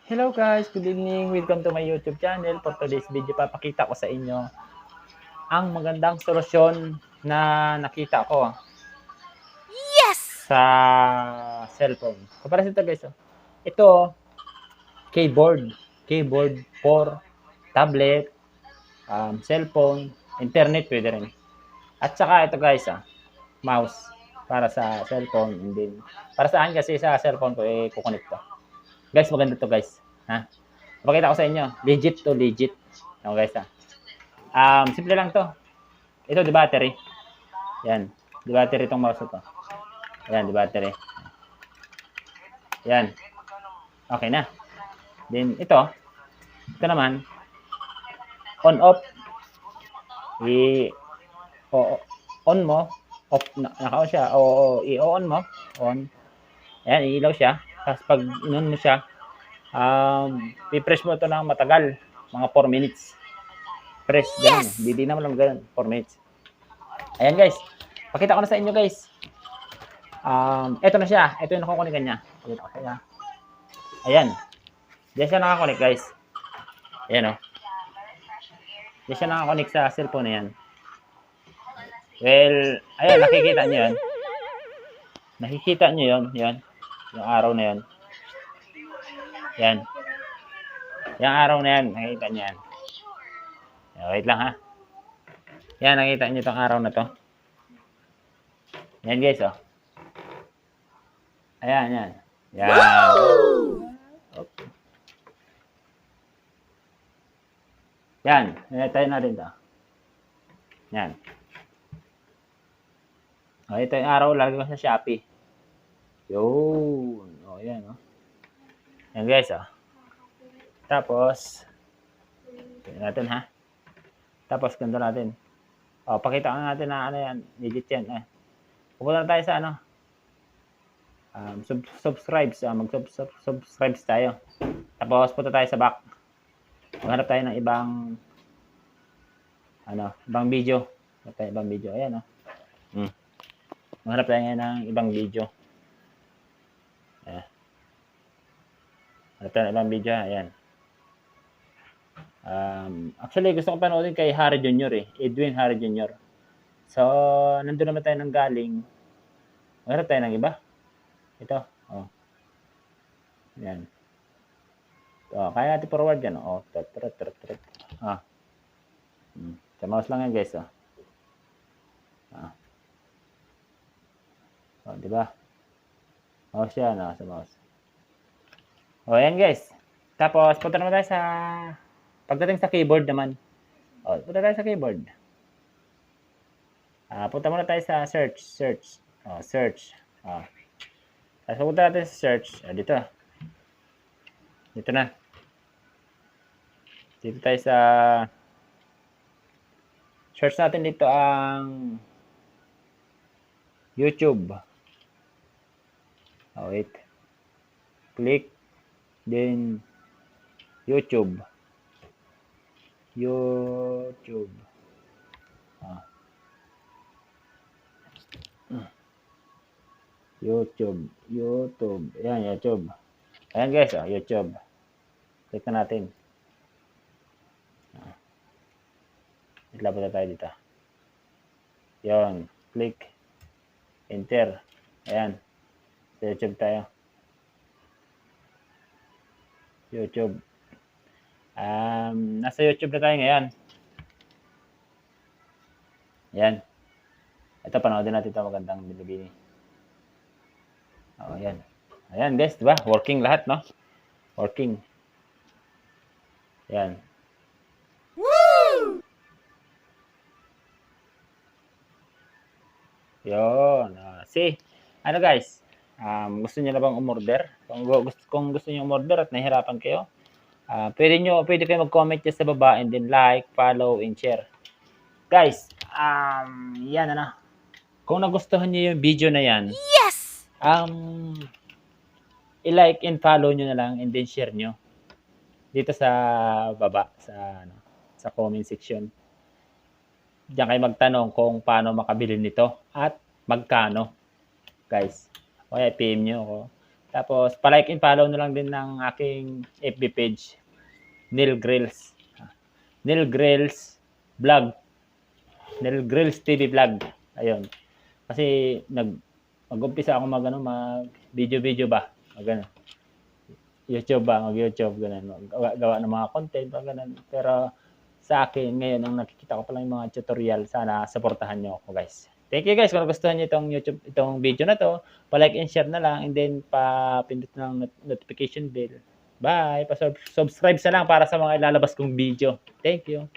Hello guys, good evening. Welcome to my YouTube channel. For today's video, papakita ko sa inyo ang magandang solusyon na nakita ko Yes! sa cellphone. Para sa ito guys, ito keyboard for tablet, cellphone, internet pwede rin. At saka ito guys, mouse para sa cellphone, and then para sa akin kasi sa cellphone ko kukunik to. Guys, maganda to guys. Ha? Papakita ko sa inyo. Legit to, legit. Okay guys, simple lang to. Ito, di battery. Yan. Di battery itong mouse ito. Yan, di battery. Yan. Okay na. Then, ito naman, on-off. On mo. Off, naka-on siya. I-on mo. On. Ayan, iilaw siya. Tapos pag in-on mo siya, i-press mo ito ng matagal. Mga 4 minutes. Press, ganun. Yes! Hindi naman lang ganun. 4 minutes. Ayan guys. Pakita ko na sa inyo guys. Ito na siya. Ito yung nakukunikan niya. Ayan. Diyan siya nakakunik guys. Ayan o. Diyan siya nakakunik sa cellphone na yan. Well, ayan, nakikita nyo yan. Nakikita nyo yun. Yan. Yung araw na yan. Yan. Yung araw na yan. Nakikita nyo yan. Wait lang ha. Yan, nakikita nyo itong araw na to. Yan guys, oh. Ayan, yan. Yan. Okay. Yan. Tayo na rin to. Yan. O, ito yung araw. Lagi ko sa Shopee. Yun. O, yan, oh. Yan guys, oh. Tapos, tingnan natin ha. Tapos, ganito natin. O, pakita ka natin na ano yan. Legit yan. Pupunta na tayo sa ano. Subscribe tayo. Tapos punta tayo sa back. Maghanap tayo ng ibang video. Maghanap tayo ibang video. Ayan Maghanap tayo ng ibang video. Maghanap tayo ng ibang video. Ayan. Actually gusto ko panoodin kay Harry Jr. Edwin Harry Jr. So, nandun naman tayo nang galing. Maghanap tayo ng iba. Ito. Yan. Kaya natin forward yan. Sa mouse lang yan guys. Diba? Mouse yan. Sa mouse. Yan guys. Tapos, punta naman tayo sa pagdating sa keyboard naman. Punta tayo sa keyboard. Punta muna tayo sa search. Search. Tapos punta natin sa search. Dito. Dito na. Dito tayo sa search natin dito ang YouTube. Wait. Click. Then YouTube. YouTube. YouTube. Ayan, YouTube. Ayan guys, YouTube. Click na natin. Itlapot na tayo dito. Yun. Click. Enter. Ayan. Sa YouTube tayo. YouTube. Nasa YouTube na tayo ngayon. Ayan. Ito, panoodin natin ito. Magandang binibini. Ayan. Ayan guys, diba? Working lahat, no? Working. Ayan. Woo! Yun. See? Ano guys? Gusto niyo na bang umorder? Kung gusto niyo umorder at nahihirapan kayo, pwede kayo mag-comment dyan sa baba, and then like, follow, and share. Guys, yan Kung nagustuhan niyo yung video na yan, Yes! i-like and follow nyo na lang, and then share nyo dito sa baba sa comment section. Diyan kayo magtanong kung paano makabili nito at magkano, guys. Kaya PM nyo ako. Tapos, palike and follow na lang din ng aking FB page, Neil Grills. Neil Grills Vlog. Neil Grills TV Vlog. Ayun. Kasi, mag-umpisa ako mag video ba? Mag YouTube ba? Mag-YouTube, ganun. Gawa ng mga content, ganun. Pero, sa akin, ngayon, ang nakikita ko pa lang yung mga tutorial. Sana, supportahan nyo ako, guys. Thank you, guys. Kung gusto niyo itong video na to, pa-like and share na lang, and then, pa-pindot ng notification bell. Bye! Pa-subscribe na lang para sa mga ilalabas kong video. Thank you.